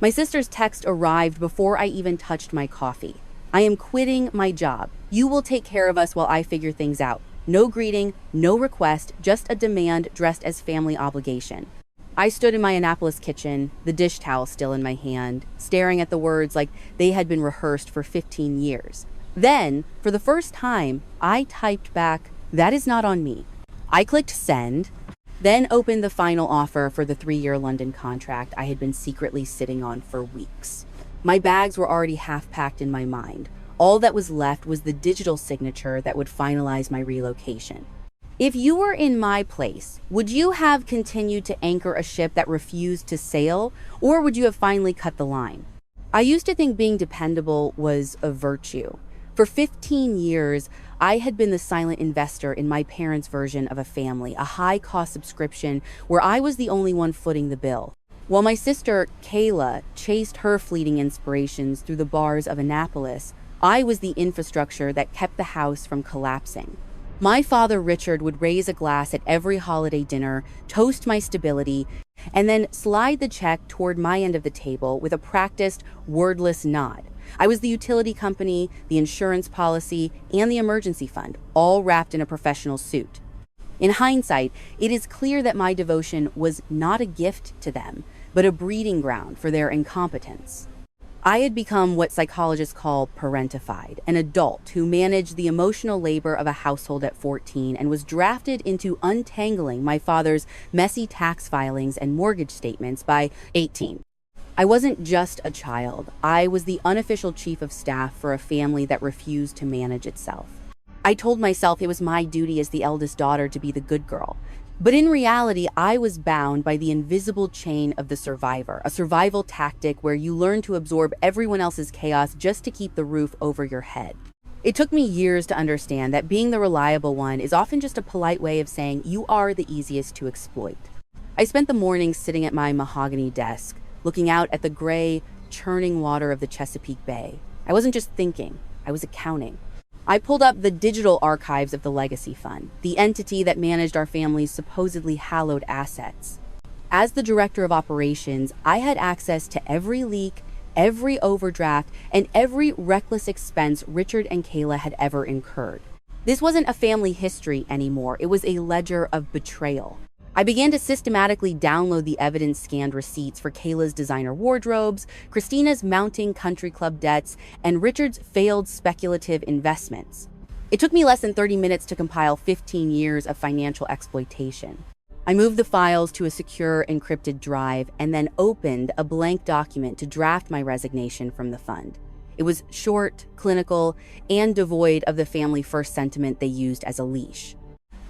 My sister's text arrived before I even touched my coffee. I am quitting my job. You will take care of us while I figure things out. No greeting, no request, just a demand dressed as family obligation. I stood in my Annapolis kitchen, the dish towel still in my hand, staring at the words like they had been rehearsed for 15 years. Then, for the first time, I typed back, "That is not on me." I clicked send, then opened the final offer for the 3-year London contract I had been secretly sitting on for weeks. My bags were already half packed in my mind. All that was left was the digital signature that would finalize my relocation. If you were in my place, would you have continued to anchor a ship that refused to sail, or would you have finally cut the line? I used to think being dependable was a virtue. For 15 years, I had been the silent investor in my parents' version of a family, a high-cost subscription where I was the only one footing the bill. While my sister, Kayla, chased her fleeting inspirations through the bars of Annapolis, I was the infrastructure that kept the house from collapsing. My father, Richard, would raise a glass at every holiday dinner, toast my stability, and then slide the check toward my end of the table with a practiced, wordless nod. I was the utility company, the insurance policy, and the emergency fund, all wrapped in a professional suit. In hindsight, it is clear that my devotion was not a gift to them, but a breeding ground for their incompetence. I had become what psychologists call parentified, an adult who managed the emotional labor of a household at 14 and was drafted into untangling my father's messy tax filings and mortgage statements by 18. I wasn't just a child. I was the unofficial chief of staff for a family that refused to manage itself. I told myself it was my duty as the eldest daughter to be the good girl. But in reality, I was bound by the invisible chain of the survivor, a survival tactic where you learn to absorb everyone else's chaos just to keep the roof over your head. It took me years to understand that being the reliable one is often just a polite way of saying you are the easiest to exploit. I spent the morning sitting at my mahogany desk, looking out at the gray, churning water of the Chesapeake Bay. I wasn't just thinking, I was accounting. I pulled up the digital archives of the Legacy Fund, the entity that managed our family's supposedly hallowed assets. As the director of operations, I had access to every leak, every overdraft, and every reckless expense Richard and Kayla had ever incurred. This wasn't a family history anymore, it was a ledger of betrayal. I began to systematically download the evidence-scanned receipts for Kayla's designer wardrobes, Christina's mounting country club debts, and Richard's failed speculative investments. It took me less than 30 minutes to compile 15 years of financial exploitation. I moved the files to a secure, encrypted drive and then opened a blank document to draft my resignation from the fund. It was short, clinical, and devoid of the family-first sentiment they used as a leash.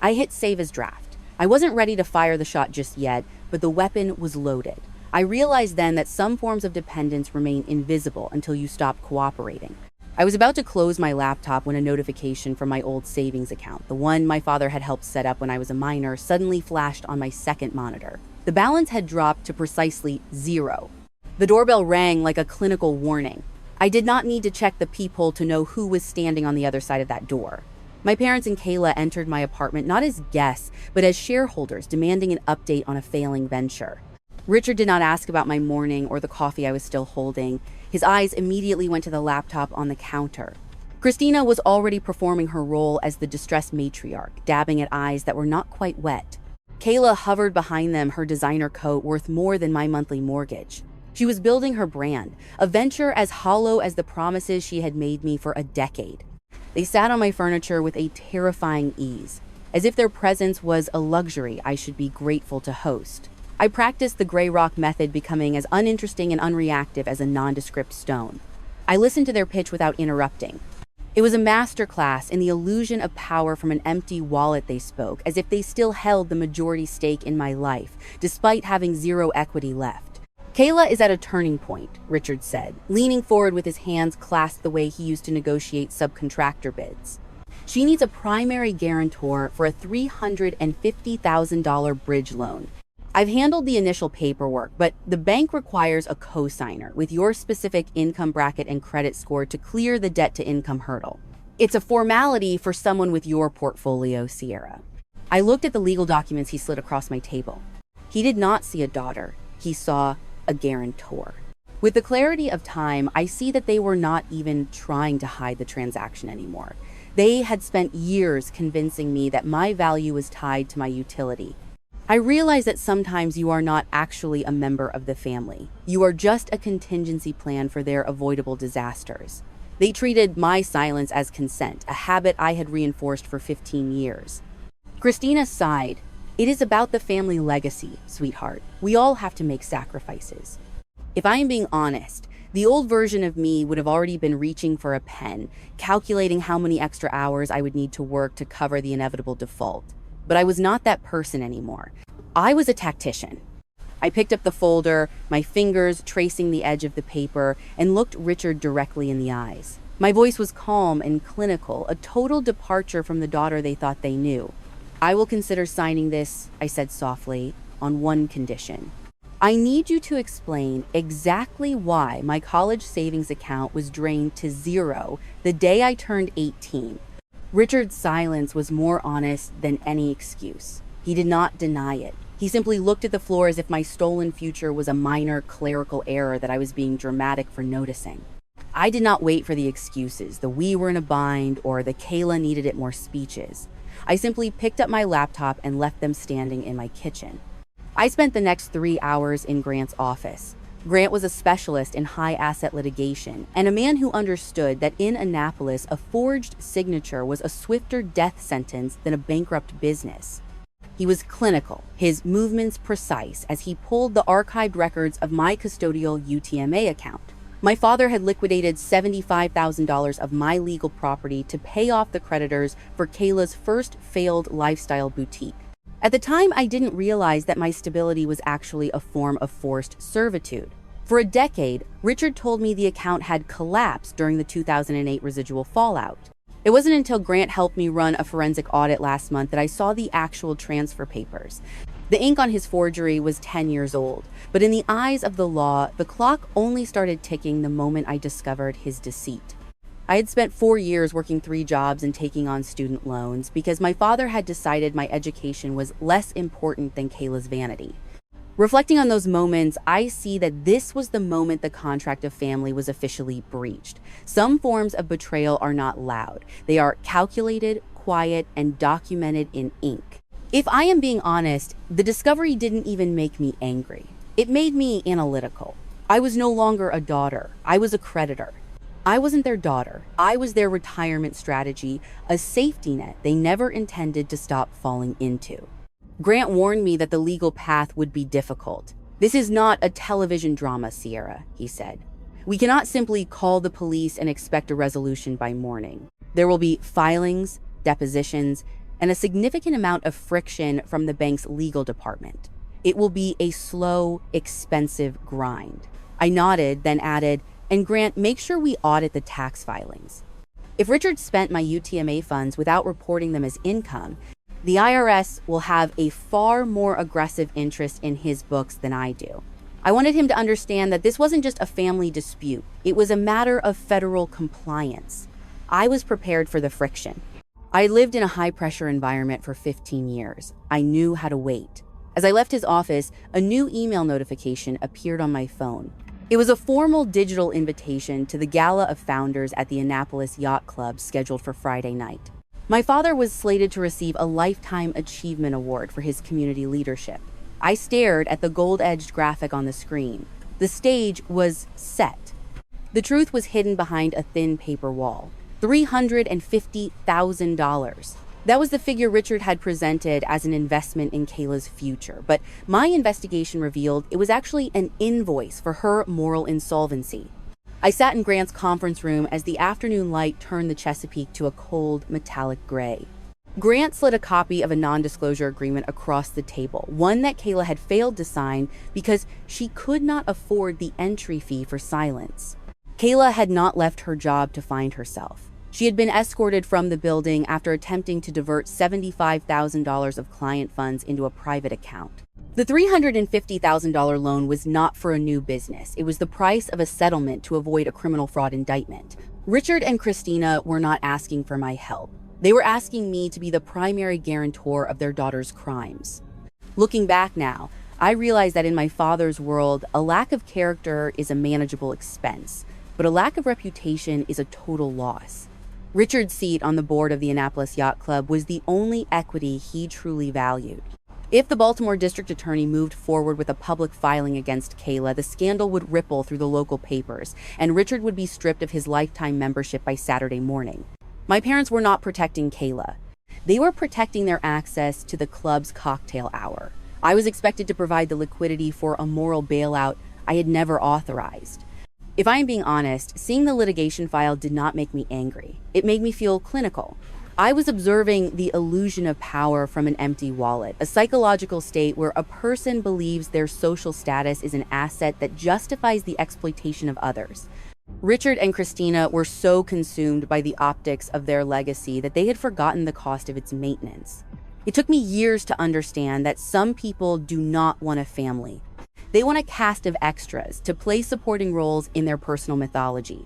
I hit save as draft. I wasn't ready to fire the shot just yet, but the weapon was loaded. I realized then that some forms of dependence remain invisible until you stop cooperating. I was about to close my laptop when a notification from my old savings account, the one my father had helped set up when I was a minor, suddenly flashed on my second monitor. The balance had dropped to precisely 0. The doorbell rang like a clinical warning. I did not need to check the peephole to know who was standing on the other side of that door. My parents and Kayla entered my apartment not as guests, but as shareholders demanding an update on a failing venture. Richard did not ask about my morning or the coffee I was still holding. His eyes immediately went to the laptop on the counter. Christina was already performing her role as the distressed matriarch, dabbing at eyes that were not quite wet. Kayla hovered behind them, her designer coat worth more than my monthly mortgage. She was building her brand, a venture as hollow as the promises she had made me for a decade. They sat on my furniture with a terrifying ease, as if their presence was a luxury I should be grateful to host. I practiced the gray rock method, becoming as uninteresting and unreactive as a nondescript stone. I listened to their pitch without interrupting. It was a masterclass in the illusion of power from an empty wallet. They spoke, as if they still held the majority stake in my life, despite having 0 equity left. Kayla is at a turning point, Richard said, leaning forward with his hands clasped the way he used to negotiate subcontractor bids. She needs a primary guarantor for a $350,000 bridge loan. I've handled the initial paperwork, but the bank requires a co-signer with your specific income bracket and credit score to clear the debt-to-income hurdle. It's a formality for someone with your portfolio, Sierra. I looked at the legal documents he slid across my table. He did not see a daughter. He saw a guarantor. With the clarity of time, I see that they were not even trying to hide the transaction anymore. They had spent years convincing me that my value was tied to my utility. I realize that sometimes you are not actually a member of the family. You are just a contingency plan for their avoidable disasters. They treated my silence as consent, a habit I had reinforced for 15 years. Christina sighed. It is about the family legacy, sweetheart. We all have to make sacrifices. If I am being honest, the old version of me would have already been reaching for a pen, calculating how many extra hours I would need to work to cover the inevitable default. But I was not that person anymore. I was a tactician. I picked up the folder, my fingers tracing the edge of the paper, and looked Richard directly in the eyes. My voice was calm and clinical, a total departure from the daughter they thought they knew. I will consider signing this, I said softly, on one condition. I need you to explain exactly why my college savings account was drained to zero the day I turned 18. Richard's silence was more honest than any excuse. He did not deny it. He simply looked at the floor as if my stolen future was a minor clerical error that I was being dramatic for noticing. I did not wait for the excuses, the "we were in a bind" or the "Kayla needed it more" speeches. I simply picked up my laptop and left them standing in my kitchen. I spent the next 3 hours in Grant's office. Grant was a specialist in high asset litigation and a man who understood that in Annapolis, a forged signature was a swifter death sentence than a bankrupt business. He was clinical, his movements precise as he pulled the archived records of my custodial UTMA account. My father had liquidated $75,000 of my legal property to pay off the creditors for Kayla's first failed lifestyle boutique. At the time, I didn't realize that my stability was actually a form of forced servitude. For a decade, Richard told me the account had collapsed during the 2008 residual fallout. It wasn't until Grant helped me run a forensic audit last month that I saw the actual transfer papers. The ink on his forgery was 10 years old, but in the eyes of the law, the clock only started ticking the moment I discovered his deceit. I had spent 4 years working 3 jobs and taking on student loans because my father had decided my education was less important than Kayla's vanity. Reflecting on those moments, I see that this was the moment the contract of family was officially breached. Some forms of betrayal are not loud. They are calculated, quiet, and documented in ink. If I am being honest, the discovery didn't even make me angry. It made me analytical. I was no longer a daughter. I was a creditor. I wasn't their daughter. I was their retirement strategy, a safety net they never intended to stop falling into. Grant warned me that the legal path would be difficult. "This is not a television drama, Sierra," he said. "We cannot simply call the police and expect a resolution by morning. There will be filings, depositions, and a significant amount of friction from the bank's legal department. It will be a slow, expensive grind." I nodded, then added, "And Grant, make sure we audit the tax filings. If Richard spent my UTMA funds without reporting them as income, the IRS will have a far more aggressive interest in his books than I do." I wanted him to understand that this wasn't just a family dispute. It was a matter of federal compliance. I was prepared for the friction. I lived in a high-pressure environment for 15 years. I knew how to wait. As I left his office, a new email notification appeared on my phone. It was a formal digital invitation to the Gala of Founders at the Annapolis Yacht Club scheduled for Friday night. My father was slated to receive a Lifetime Achievement Award for his community leadership. I stared at the gold-edged graphic on the screen. The stage was set. The truth was hidden behind a thin paper wall. $350,000. That was the figure Richard had presented as an investment in Kayla's future, but my investigation revealed it was actually an invoice for her moral insolvency. I sat in Grant's conference room as the afternoon light turned the Chesapeake to a cold, metallic gray. Grant slid a copy of a non-disclosure agreement across the table, one that Kayla had failed to sign because she could not afford the entry fee for silence. Kayla had not left her job to find herself. She had been escorted from the building after attempting to divert $75,000 of client funds into a private account. The $350,000 loan was not for a new business. It was the price of a settlement to avoid a criminal fraud indictment. Richard and Christina were not asking for my help. They were asking me to be the primary guarantor of their daughter's crimes. Looking back now, I realized that in my father's world, a lack of character is a manageable expense, but a lack of reputation is a total loss. Richard's seat on the board of the Annapolis Yacht Club was the only equity he truly valued. If the Baltimore district attorney moved forward with a public filing against Kayla, the scandal would ripple through the local papers, and Richard would be stripped of his lifetime membership by Saturday morning. My parents were not protecting Kayla. They were protecting their access to the club's cocktail hour. I was expected to provide the liquidity for a moral bailout I had never authorized. If I am being honest, seeing the litigation file did not make me angry. It made me feel clinical. I was observing the illusion of power from an empty wallet, a psychological state where a person believes their social status is an asset that justifies the exploitation of others. Richard and Christina were so consumed by the optics of their legacy that they had forgotten the cost of its maintenance. It took me years to understand that some people do not want a family. They want a cast of extras to play supporting roles in their personal mythology.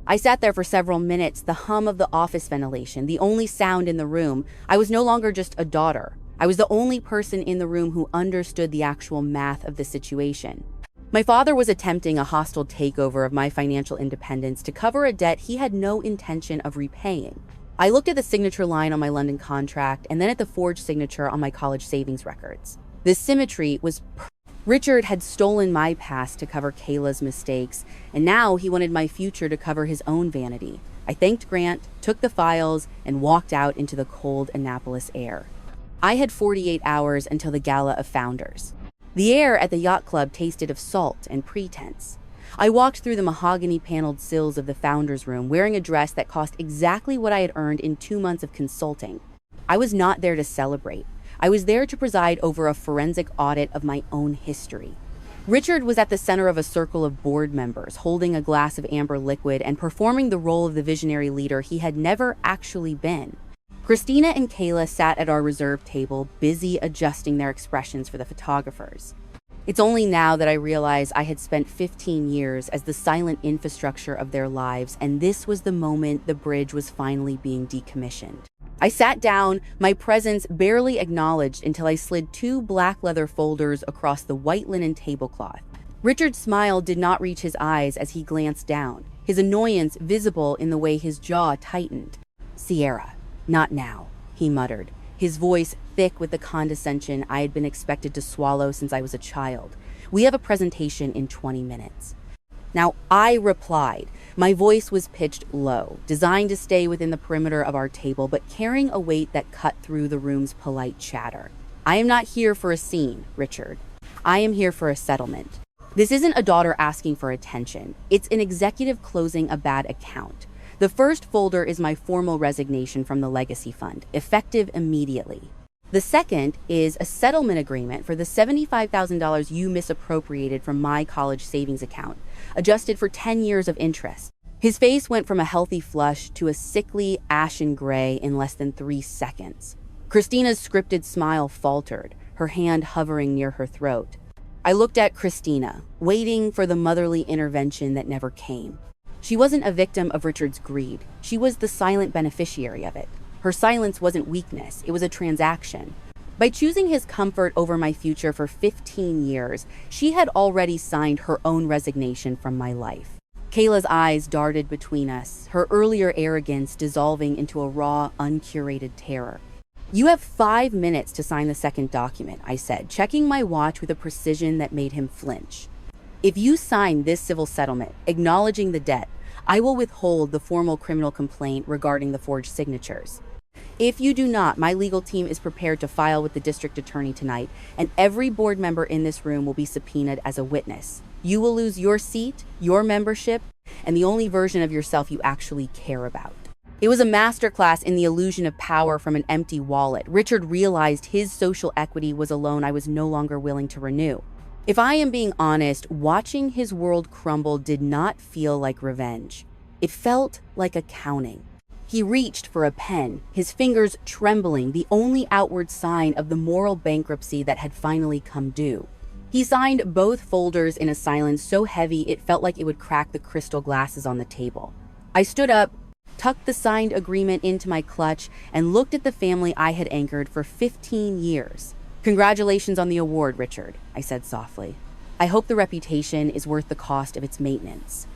I sat there for several minutes, the hum of the office ventilation, the only sound in the room. I was no longer just a daughter. I was the only person in the room who understood the actual math of the situation. My father was attempting a hostile takeover of my financial independence to cover a debt he had no intention of repaying. I looked at the signature line on my London contract and then at the forged signature on my college savings records. The symmetry was Richard had stolen my past to cover Kayla's mistakes, and now he wanted my future to cover his own vanity. I thanked Grant, took the files, and walked out into the cold Annapolis air. I had 48 hours until the Gala of Founders. The air at the yacht club tasted of salt and pretense. I walked through the mahogany-paneled sills of the Founders Room wearing a dress that cost exactly what I had earned in 2 months of consulting. I was not there to celebrate. I was there to preside over a forensic audit of my own history. Richard was at the center of a circle of board members, holding a glass of amber liquid and performing the role of the visionary leader he had never actually been. Christina and Kayla sat at our reserve table, busy adjusting their expressions for the photographers. It's only now that I realize I had spent 15 years as the silent infrastructure of their lives, and this was the moment the bridge was finally being decommissioned. I sat down, my presence barely acknowledged until I slid 2 black leather folders across the white linen tablecloth. Richard's smile did not reach his eyes as he glanced down, his annoyance visible in the way his jaw tightened. "Sierra, not now," he muttered, his voice thick with the condescension I had been expected to swallow since I was a child. "We have a presentation in 20 minutes. Now, I replied. My voice was pitched low, designed to stay within the perimeter of our table, but carrying a weight that cut through the room's polite chatter. "I am not here for a scene, Richard. I am here for a settlement. This isn't a daughter asking for attention. It's an executive closing a bad account. The first folder is my formal resignation from the legacy fund, effective immediately. The second is a settlement agreement for the $75,000 you misappropriated from my college savings account, adjusted for 10 years of interest." His face went from a healthy flush to a sickly ashen gray in less than 3 seconds. Christina's scripted smile faltered, her hand hovering near her throat. I looked at Christina, waiting for the motherly intervention that never came. She wasn't a victim of Richard's greed. She was the silent beneficiary of it. Her silence wasn't weakness, it was a transaction. By choosing his comfort over my future for 15 years, she had already signed her own resignation from my life. Kayla's eyes darted between us, her earlier arrogance dissolving into a raw, uncurated terror. "You have 5 minutes to sign the second document," I said, checking my watch with a precision that made him flinch. "If you sign this civil settlement, acknowledging the debt, I will withhold the formal criminal complaint regarding the forged signatures. If you do not, my legal team is prepared to file with the district attorney tonight, and every board member in this room will be subpoenaed as a witness. You will lose your seat, your membership, and the only version of yourself you actually care about." It was a masterclass in the illusion of power from an empty wallet. Richard realized his social equity was a loan I was no longer willing to renew. If I am being honest, watching his world crumble did not feel like revenge. It felt like accounting. He reached for a pen, his fingers trembling, the only outward sign of the moral bankruptcy that had finally come due. He signed both folders in a silence so heavy it felt like it would crack the crystal glasses on the table. I stood up, tucked the signed agreement into my clutch, and looked at the family I had anchored for 15 years. Congratulations on the award, Richard, I said softly. I hope the reputation is worth the cost of its maintenance.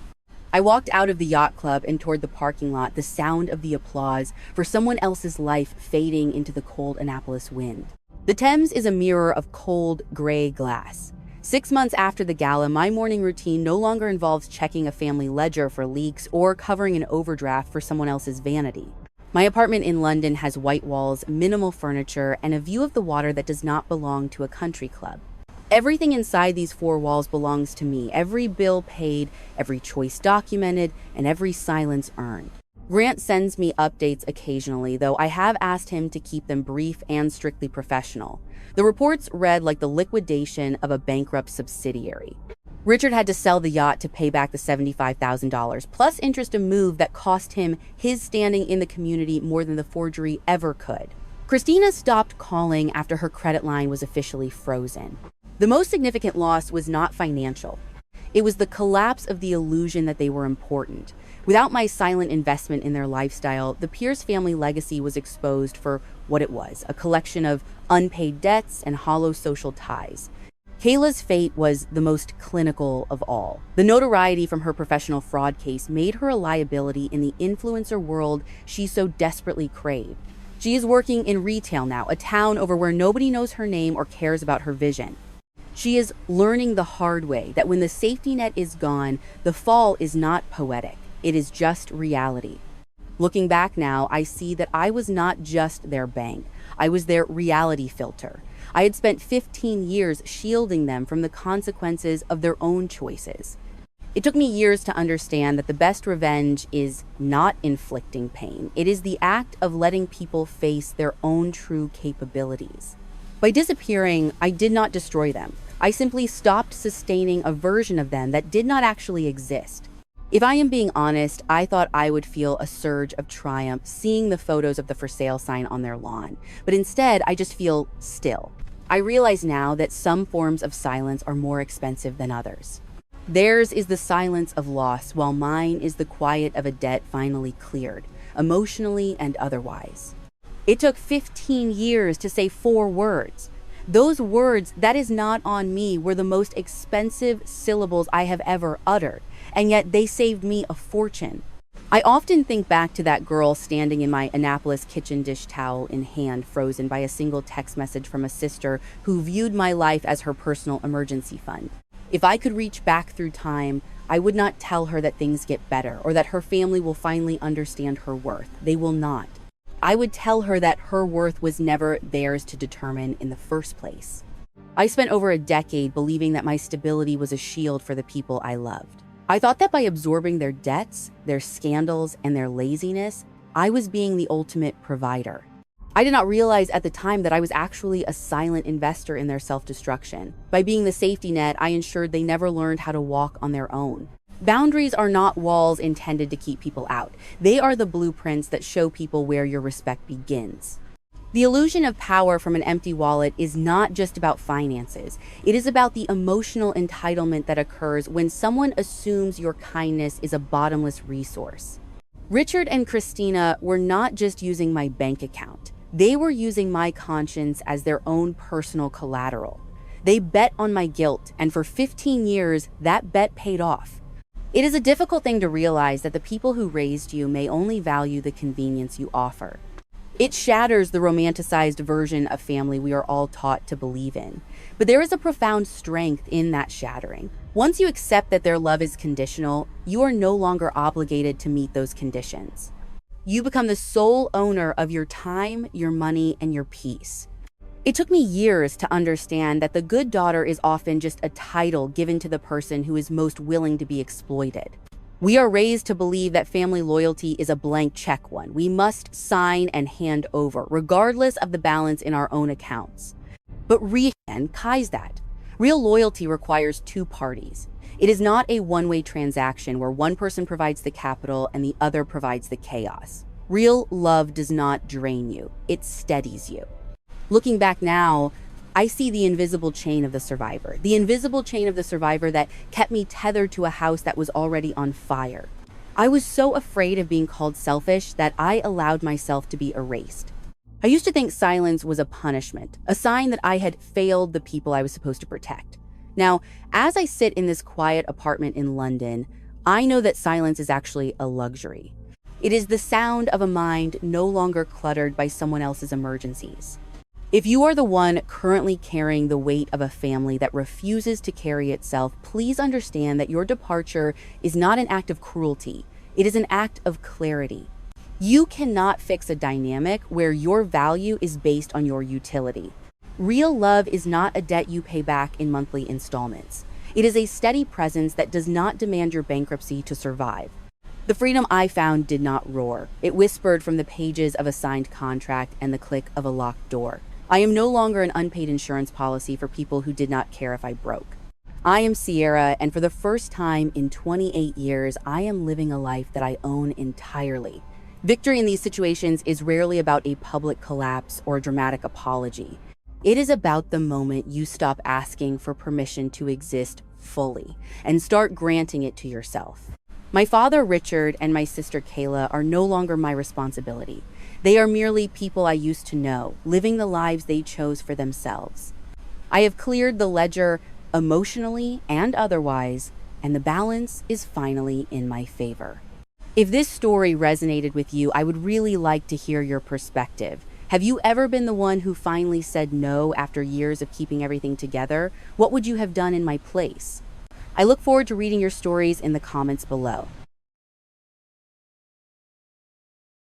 I walked out of the yacht club and toward the parking lot, the sound of the applause for someone else's life fading into the cold Annapolis wind. The Thames is a mirror of cold, gray glass. 6 months after the gala, my morning routine no longer involves checking a family ledger for leaks or covering an overdraft for someone else's vanity. My apartment in London has white walls, minimal furniture, and a view of the water that does not belong to a country club. Everything inside these 4 walls belongs to me, every bill paid, every choice documented, and every silence earned. Grant sends me updates occasionally, though I have asked him to keep them brief and strictly professional. The reports read like the liquidation of a bankrupt subsidiary. Richard had to sell the yacht to pay back the $75,000, plus interest, a move that cost him his standing in the community more than the forgery ever could. Christina stopped calling after her credit line was officially frozen. The most significant loss was not financial. It was the collapse of the illusion that they were important. Without my silent investment in their lifestyle, the Pierce family legacy was exposed for what it was, a collection of unpaid debts and hollow social ties. Kayla's fate was the most clinical of all. The notoriety from her professional fraud case made her a liability in the influencer world she so desperately craved. She is working in retail now, a town over where nobody knows her name or cares about her vision. She is learning the hard way that when the safety net is gone, the fall is not poetic. It is just reality. Looking back now, I see that I was not just their bank. I was their reality filter. I had spent 15 years shielding them from the consequences of their own choices. It took me years to understand that the best revenge is not inflicting pain. It is the act of letting people face their own true capabilities. By disappearing, I did not destroy them. I simply stopped sustaining a version of them that did not actually exist. If I am being honest, I thought I would feel a surge of triumph seeing the photos of the for sale sign on their lawn, but instead I just feel still. I realize now that some forms of silence are more expensive than others. Theirs is the silence of loss, while mine is the quiet of a debt finally cleared, emotionally and otherwise. It took 15 years to say 4 words. Those words, "that is not on me," were the most expensive syllables I have ever uttered, and yet they saved me a fortune. I often think back to that girl standing in my Annapolis kitchen dish towel in hand, frozen by a single text message from a sister who viewed my life as her personal emergency fund. If I could reach back through time, I would not tell her that things get better or that her family will finally understand her worth. They will not. I would tell her that her worth was never theirs to determine in the first place. I spent over a decade believing that my stability was a shield for the people I loved. I thought that by absorbing their debts, their scandals, and their laziness, I was being the ultimate provider. I did not realize at the time that I was actually a silent investor in their self-destruction. By being the safety net, I ensured they never learned how to walk on their own. Boundaries are not walls intended to keep people out. They are the blueprints that show people where your respect begins. The illusion of power from an empty wallet is not just about finances. It is about the emotional entitlement that occurs when someone assumes your kindness is a bottomless resource. Richard and Christina were not just using my bank account. They were using my conscience as their own personal collateral. They bet on my guilt, and for 15 years, that bet paid off. It is a difficult thing to realize that the people who raised you may only value the convenience you offer. It shatters the romanticized version of family we are all taught to believe in. But there is a profound strength in that shattering. Once you accept that their love is conditional, you are no longer obligated to meet those conditions. You become the sole owner of your time, your money, and your peace. It took me years to understand that the good daughter is often just a title given to the person who is most willing to be exploited. We are raised to believe that family loyalty is a blank check one. We must sign and hand over, regardless of the balance in our own accounts. But Kai's that. Real loyalty requires 2 parties. It is not a one-way transaction where one person provides the capital and the other provides the chaos. Real love does not drain you. It steadies you. Looking back now, I see the invisible chain of the survivor. The invisible chain of the survivor that kept me tethered to a house that was already on fire. I was so afraid of being called selfish that I allowed myself to be erased. I used to think silence was a punishment, a sign that I had failed the people I was supposed to protect. Now, as I sit in this quiet apartment in London, I know that silence is actually a luxury. It is the sound of a mind no longer cluttered by someone else's emergencies. If you are the one currently carrying the weight of a family that refuses to carry itself, please understand that your departure is not an act of cruelty. It is an act of clarity. You cannot fix a dynamic where your value is based on your utility. Real love is not a debt you pay back in monthly installments. It is a steady presence that does not demand your bankruptcy to survive. The freedom I found did not roar. It whispered from the pages of a signed contract and the click of a locked door. I am no longer an unpaid insurance policy for people who did not care if I broke. I am Sierra, and for the first time in 28 years, I am living a life that I own entirely. Victory in these situations is rarely about a public collapse or a dramatic apology. It is about the moment you stop asking for permission to exist fully and start granting it to yourself. My father, Richard, and my sister, Kayla, are no longer my responsibility. They are merely people I used to know, living the lives they chose for themselves. I have cleared the ledger emotionally and otherwise, and the balance is finally in my favor. If this story resonated with you, I would really like to hear your perspective. Have you ever been the one who finally said no after years of keeping everything together? What would you have done in my place? I look forward to reading your stories in the comments below.